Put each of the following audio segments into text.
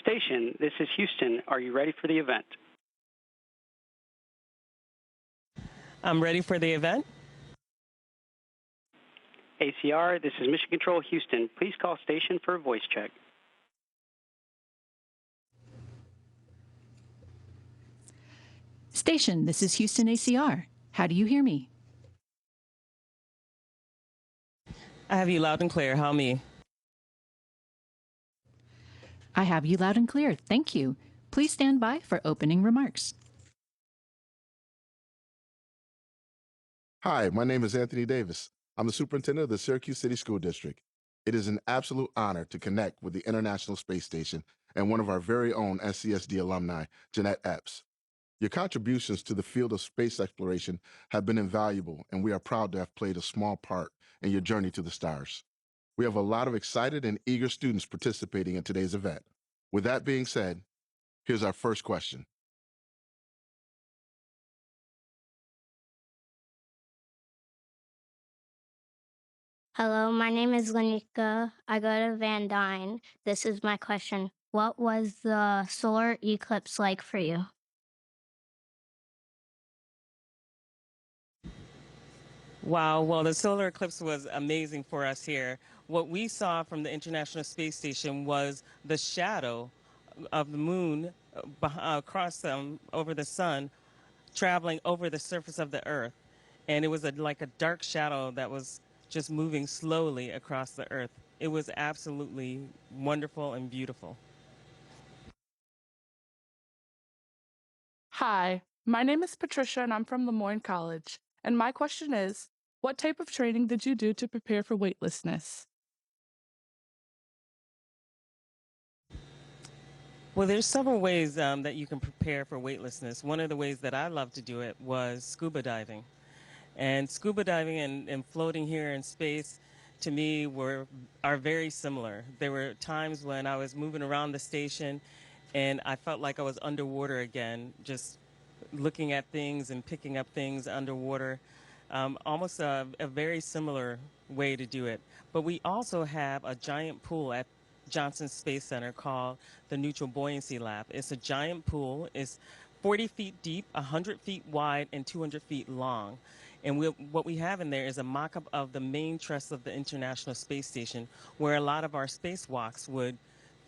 Station, this is Houston. Are you ready for the event? I'm ready for the event. ACR, this is Mission Control Houston. Please call station for a voice check. Station, this is Houston ACR. How do you hear me? I have you loud and clear. How me? I have you loud and clear. Thank you. Please stand by for opening remarks. Hi, my name is Anthony Davis. I'm the superintendent of the Syracuse City School District. It is an absolute honor to connect with the International Space Station and one of our very own SCSD alumni, Jeanette Epps. Your contributions to the field of space exploration have been invaluable, and we are proud to have played a small part in your journey to the stars. We have a lot of excited and eager students participating in today's event. With that being said, here's our first question. Hello, my name is Lanika. I go to Van Dyne. This is my question. What was the solar eclipse like for you? Wow, well, the solar eclipse was amazing for us here. What we saw from the International Space Station was the shadow of the moon across over the sun, traveling over the surface of the Earth. And it was like a dark shadow that was just moving slowly across the Earth. It was absolutely wonderful and beautiful. Hi, my name is Patricia and I'm from Lemoyne College. And my question is, what type of training did you do to prepare for weightlessness? Well, there's several ways that you can prepare for weightlessness. One of the ways that I love to do it was scuba diving. And scuba diving and floating here in space, to me, are very similar. There were times when I was moving around the station and I felt like I was underwater again, just looking at things and picking up things underwater. Almost a very similar way to do it. But we also have a giant pool at Johnson Space Center called the Neutral Buoyancy Lab. It's a giant pool. It's 40 feet deep, 100 feet wide, and 200 feet long. And what we have in there is a mock-up of the main truss of the International Space Station, where a lot of our spacewalks would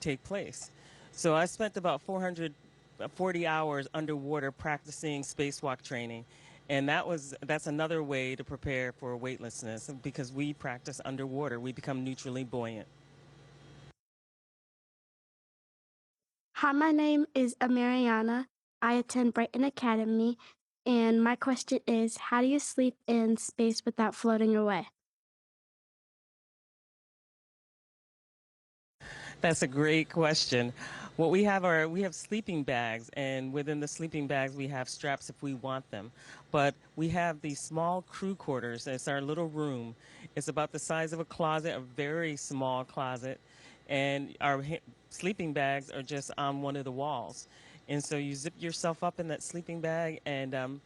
take place. So I spent about 440 hours underwater practicing spacewalk training. And that's another way to prepare for weightlessness, because we practice underwater. We become neutrally buoyant. Hi, my name is Amariana. I attend Brighton Academy, and my question is, how do you sleep in space without floating away? That's a great question. What we have sleeping bags, and within the sleeping bags we have straps if we want them. But we have these small crew quarters. It's our little room. It's about the size of a closet, a very small closet, and our sleeping bags are just on one of the walls. And so you zip yourself up in that sleeping bag, and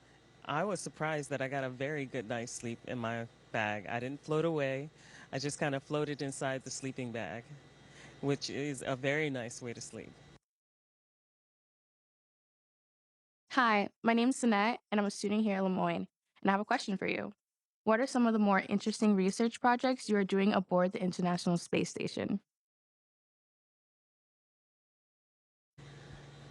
I was surprised that I got a very good night's sleep in my bag. I didn't float away. I just kind of floated inside the sleeping bag, which is a very nice way to sleep. Hi, my name's Sinette, and I'm a student here at Lemoyne, and I have a question for you. What are some of the more interesting research projects you are doing aboard the International Space Station?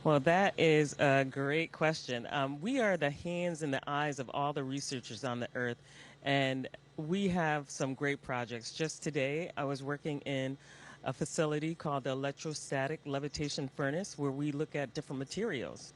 Well, that is a great question. We are the hands and the eyes of all the researchers on the Earth, and we have some great projects. Just today, I was working in a facility called the Electrostatic Levitation Furnace, where we look at different materials.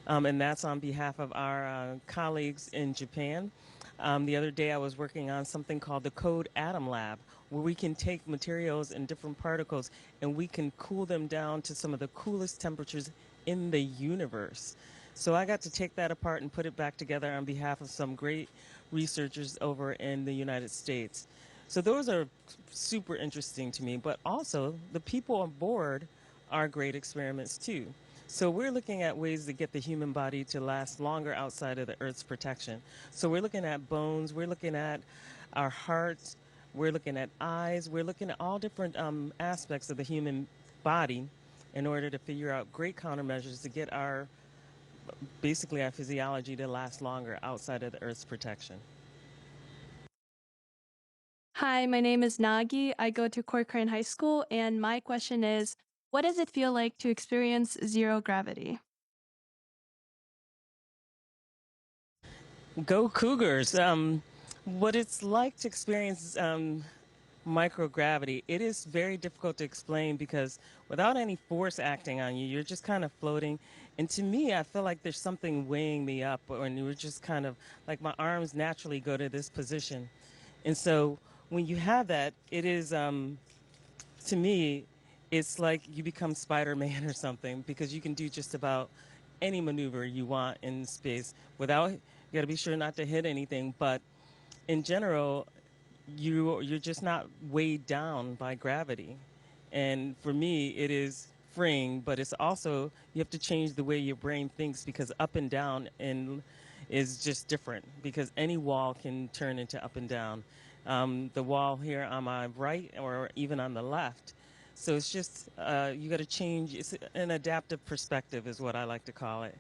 And that's on behalf of our colleagues in Japan. The other day I was working on something called the Code Atom Lab, where we can take materials and different particles and we can cool them down to some of the coolest temperatures in the universe. So I got to take that apart and put it back together on behalf of some great researchers over in the United States. So those are super interesting to me, but also the people on board are great experiments too. So we're looking at ways to get the human body to last longer outside of the Earth's protection. So we're looking at bones, we're looking at our hearts, we're looking at eyes, we're looking at all different aspects of the human body in order to figure out great countermeasures to get basically our physiology to last longer outside of the Earth's protection. Hi, my name is Nagi. I go to Corcoran High School, and my question is, what does it feel like to experience zero gravity? Go Cougars! What it's like to experience microgravity, it is very difficult to explain because without any force acting on you, you're just kind of floating. And to me, I feel like there's something weighing me up, and you're just kind of like my arms naturally go to this position. And so when you have that, it is, to me, it's like you become Spider-Man or something because you can do just about any maneuver you want in space without, you got to be sure not to hit anything. But in general, you're just not weighed down by gravity. And for me, it is freeing, but it's also you have to change the way your brain thinks because up and down and is just different because any wall can turn into up and down. The wall here on my right or even on the left. So it's just you got to change. It's an adaptive perspective is what I like to call it.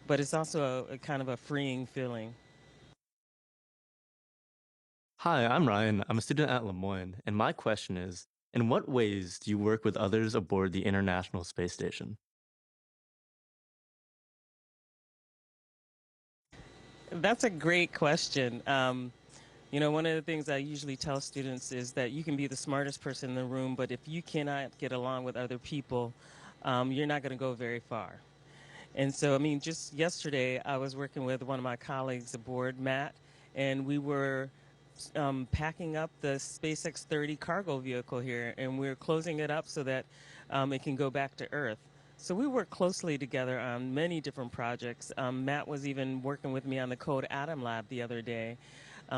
But it's also a kind of a freeing feeling. Hi, I'm Ryan. I'm a student at Lemoyne, and my question is, in what ways do you work with others aboard the International Space Station? That's a great question. One of the things I usually tell students is that you can be the smartest person in the room, but if you cannot get along with other people, you're not going to go very far. And so, I mean, just yesterday, I was working with one of my colleagues aboard, Matt, and we were packing up the SpaceX 30 cargo vehicle here, and we're closing it up so that it can go back to Earth. So we work closely together on many different projects. Matt was even working with me on the Code Atom Lab the other day.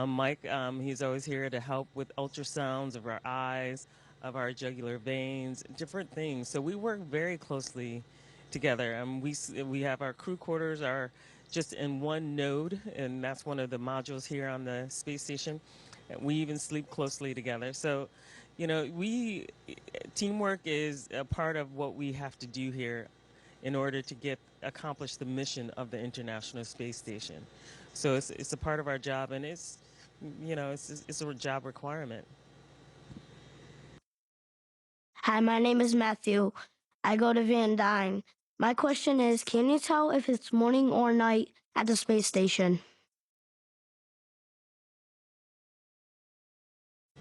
Mike, he's always here to help with ultrasounds of our eyes, of our jugular veins, different things. So we work very closely together. We have our crew quarters are just in one node, and that's one of the modules here on the space station. And we even sleep closely together. So, we teamwork is a part of what we have to do here in order to accomplish the mission of the International Space Station. So it's a part of our job, and it's a job requirement. Hi, my name is Matthew. I go to Van Dyne. My question is, can you tell if it's morning or night at the space station?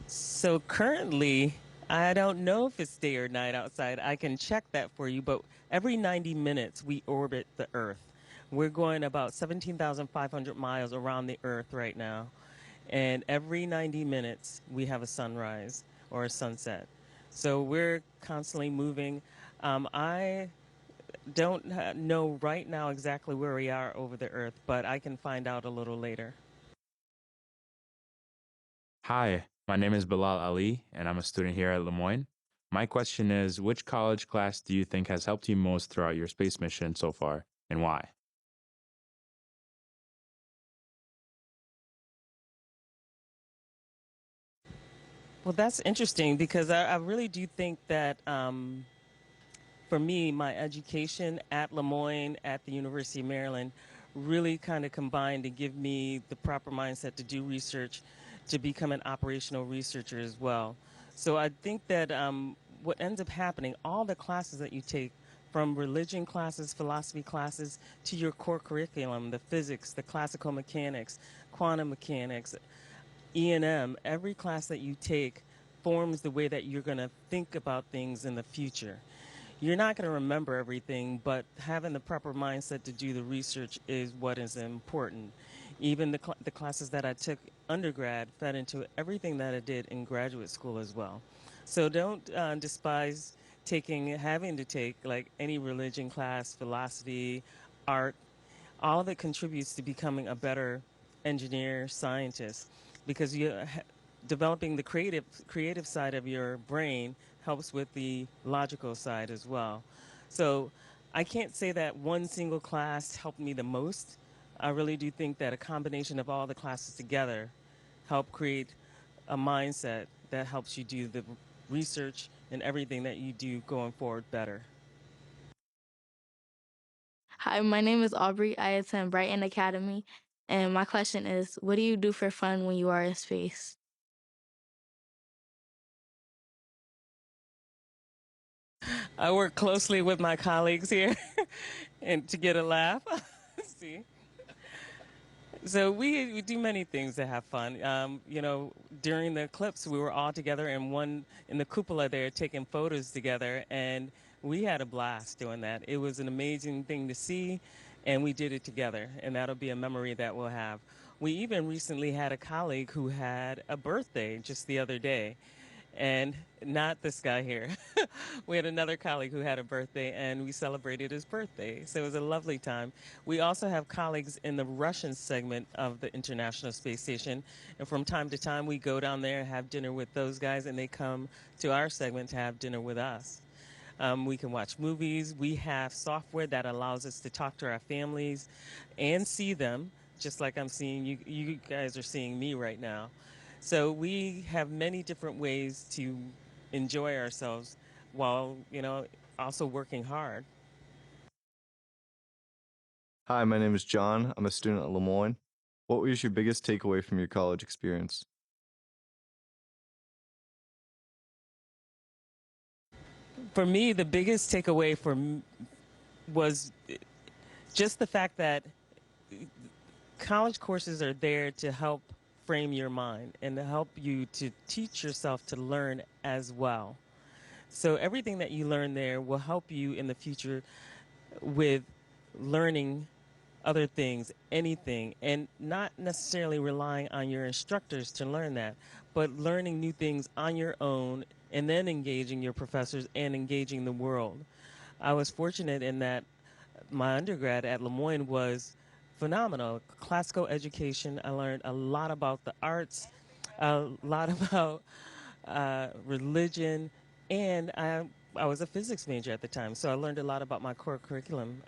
So currently, I don't know if it's day or night outside. I can check that for you, but every 90 minutes we orbit the Earth. We're going about 17,500 miles around the Earth right now. And every 90 minutes we have a sunrise or a sunset. So we're constantly moving. I don't know right now exactly where we are over the Earth, but I can find out a little later. Hi, my name is Bilal Ali, and I'm a student here at Lemoyne. My question is, which college class do you think has helped you most throughout your space mission so far, and why? Well, that's interesting because I really do think that for me, my education at Lemoyne, at the University of Maryland, really kind of combined to give me the proper mindset to do research, to become an operational researcher as well. So I think that what ends up happening, all the classes that you take, from religion classes, philosophy classes, to your core curriculum, the physics, the classical mechanics, quantum mechanics, E&M, every class that you take forms the way that you're going to think about things in the future. You're not going to remember everything, but having the proper mindset to do the research is what is important. Even the classes that I took undergrad fed into everything that I did in graduate school as well. So don't despise having to take like any religion class, philosophy, art. All of it contributes to becoming a better engineer, scientist, because developing the creative side of your brain helps with the logical side as well. So I can't say that one single class helped me the most. I really do think that a combination of all the classes together help create a mindset that helps you do the research and everything that you do going forward better. Hi, my name is Aubrey. I attend Brighton Academy. And my question is, what do you do for fun when you are in space? I work closely with my colleagues here and to get a laugh. See? So we do many things to have fun. During the eclipse, we were all together in the cupola there taking photos together, and we had a blast doing that. It was an amazing thing to see, and we did it together, and that'll be a memory that we'll have. We even recently had a colleague who had a birthday just the other day, and not this guy here. We had another colleague who had a birthday, and we celebrated his birthday. So it was a lovely time. We also have colleagues in the Russian segment of the International Space Station, and from time to time we go down there and have dinner with those guys, and they come to our segment to have dinner with us. We can watch movies. We have software that allows us to talk to our families and see them, just like I'm seeing you. You guys are seeing me right now. So we have many different ways to enjoy ourselves while, also working hard. Hi, my name is John. I'm a student at Lemoyne. What was your biggest takeaway from your college experience? For me, the biggest takeaway was just the fact that college courses are there to help frame your mind and to help you to teach yourself to learn as well. So everything that you learn there will help you in the future with learning other things, anything, and not necessarily relying on your instructors to learn that, but learning new things on your own and then engaging your professors and engaging the world. I was fortunate in that my undergrad at Lemoyne was phenomenal. Classical education. I learned a lot about the arts, a lot about religion, and I was a physics major at the time, so I learned a lot about my core curriculum.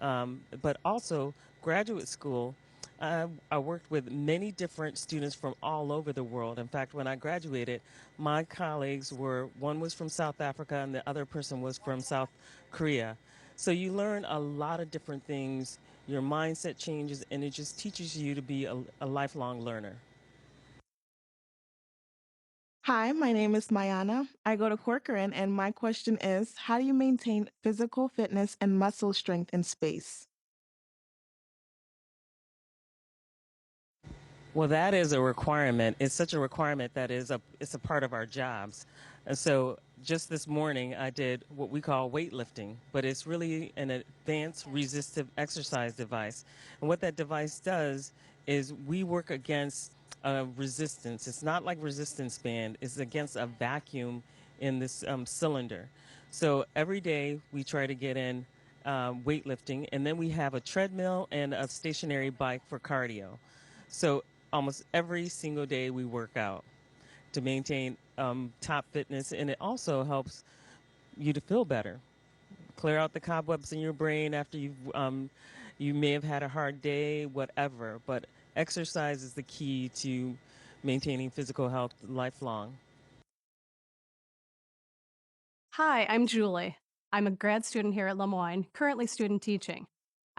But also, graduate school, I worked with many different students from all over the world. In fact, when I graduated, my colleagues one was from South Africa and the other person was from South Korea. So you learn a lot of different things, your mindset changes, and it just teaches you to be a lifelong learner. Hi, my name is Mayana. I go to Corcoran, and my question is, how do you maintain physical fitness and muscle strength in space? Well, that is a requirement. It's such a requirement that it's a part of our jobs. And so just this morning, I did what we call weightlifting, but it's really an advanced resistive exercise device. And what that device does is we work against resistance. It's not like resistance band. It's against a vacuum in this cylinder. So every day we try to get in weightlifting, and then we have a treadmill and a stationary bike for cardio. So almost every single day we work out to maintain top fitness, and it also helps you to feel better, clear out the cobwebs in your brain after you may have had a hard day, whatever. But exercise is the key to maintaining physical health lifelong. Hi, I'm Julie. I'm a grad student here at Lemoyne, currently student teaching.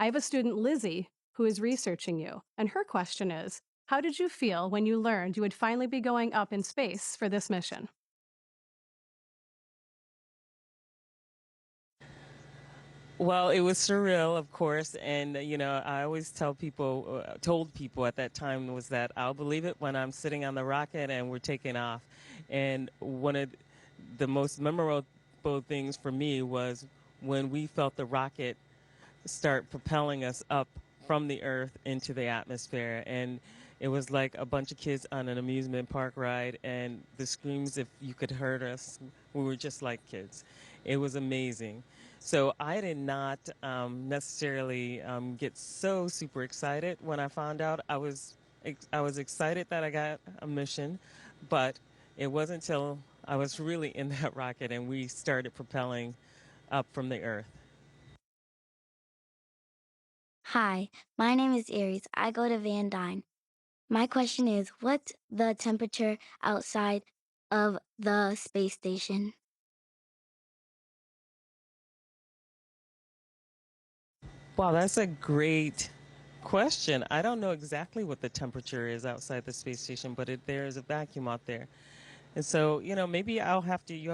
I have a student, Lizzie, who is researching you, and her question is, how did you feel when you learned you would finally be going up in space for this mission? Well, it was surreal, of course, and I always told people at that time was that I'll believe it when I'm sitting on the rocket and we're taking off. And one of the most memorable things for me was when we felt the rocket start propelling us up from the earth into the atmosphere, and it was like a bunch of kids on an amusement park ride, and the screams, if you could heard us, we were just like kids. It was amazing. So I did not necessarily get so super excited when I found out. I was excited that I got a mission, but it wasn't until I was really in that rocket and we started propelling up from the earth. Hi, my name is Aries. I go to Van Dyne. My question is, what's the temperature outside of the space station? Wow, that's a great question. I don't know exactly what the temperature is outside the space station, but there is a vacuum out there. And so, maybe we'll have to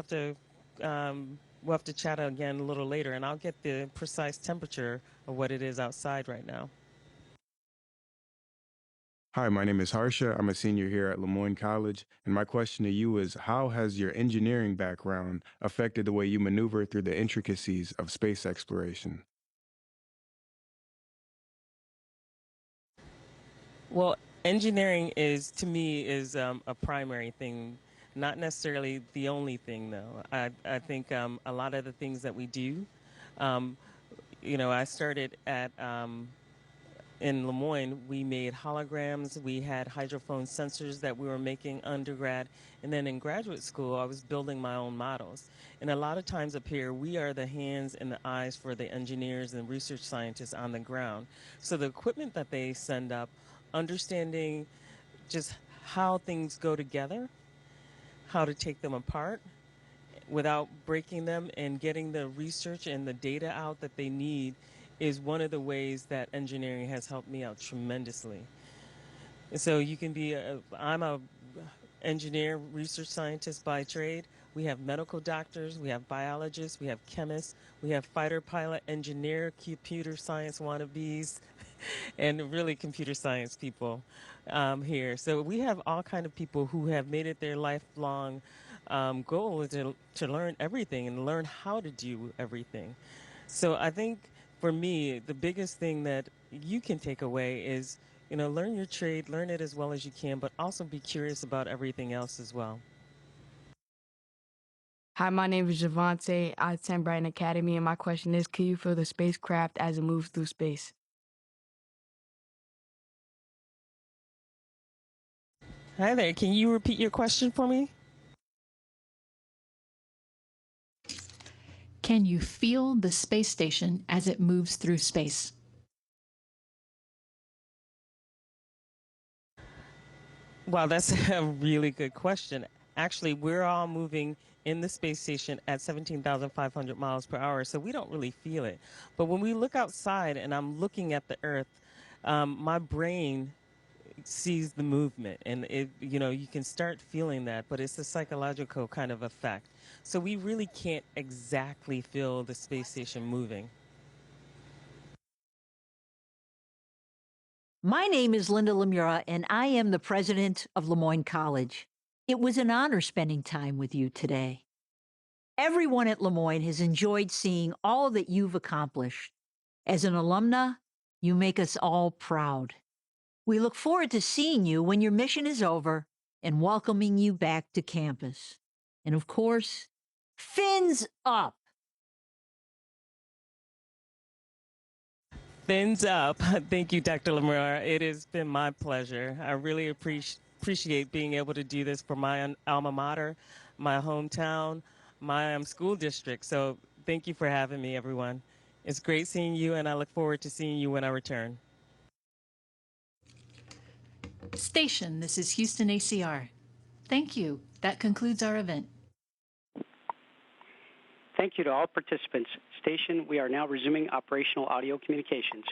chat again a little later, and I'll get the precise temperature of what it is outside right now. Hi, my name is Harsha. I'm a senior here at Lemoyne College, and my question to you is, how has your engineering background affected the way you maneuver through the intricacies of space exploration? Well, engineering to me, is a primary thing, not necessarily the only thing, though. I think a lot of the things that we do, um, I started in Lemoyne. We made holograms. We had hydrophone sensors that we were making undergrad. And then in graduate school, I was building my own models. And a lot of times up here, we are the hands and the eyes for the engineers and research scientists on the ground. So the equipment that they send up, understanding just how things go together, how to take them apart without breaking them, and getting the research and the data out that they need, is one of the ways that engineering has helped me out tremendously. And so I'm a engineer, research scientist by trade. We have medical doctors, we have biologists, we have chemists, we have fighter pilot, engineer, computer science wannabes, and really computer science people here. So we have all kind of people who have made it their lifelong goal to learn everything and learn how to do everything. So I think for me, the biggest thing that you can take away is, learn your trade, learn it as well as you can, but also be curious about everything else as well. Hi, my name is Javante. I attend Brighton Academy, and my question is, can you feel the spacecraft as it moves through space? Hi there. Can you repeat your question for me? Can you feel the space station as it moves through space? Wow, that's a really good question. Actually, we're all moving in the space station at 17,500 miles per hour, so we don't really feel it. But when we look outside and I'm looking at the Earth, my brain sees the movement, and you can start feeling that, but it's a psychological kind of effect. So we really can't exactly feel the space station moving. My name is Linda Lemura, and I am the president of Lemoyne College. It was an honor spending time with you today. Everyone at Lemoyne has enjoyed seeing all that you've accomplished. As an alumna, you make us all proud. We look forward to seeing you when your mission is over and welcoming you back to campus. And of course, fins up! Fins up. Thank you, Dr. Lemura. It has been my pleasure. I really appreciate being able to do this for my alma mater, my hometown, my school district. So thank you for having me, everyone. It's great seeing you, and I look forward to seeing you when I return. Station, this is Houston ACR. Thank you. That concludes our event. Thank you to all participants. Station, we are now resuming operational audio communications.